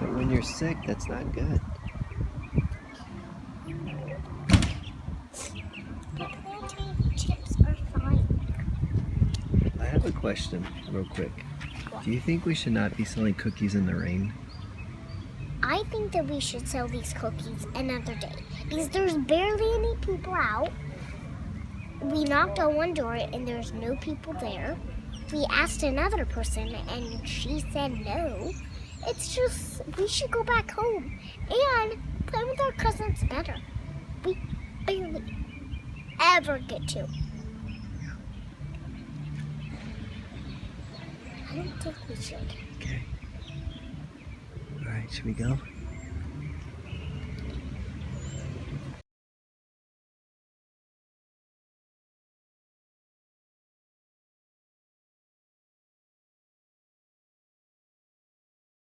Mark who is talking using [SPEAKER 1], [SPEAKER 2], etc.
[SPEAKER 1] But when you're sick, that's not good.
[SPEAKER 2] The plantain chips are fine.
[SPEAKER 1] I have a question, real quick. Do you think we should not be selling cookies in the rain?
[SPEAKER 2] I think that we should sell these cookies another day because there's barely any people out. We knocked on one door and there's no people there. We asked another person and she said no. It's just, we should go back home and play with our cousins better. We barely ever get to. I don't think we should.
[SPEAKER 1] Okay. All right, should we go?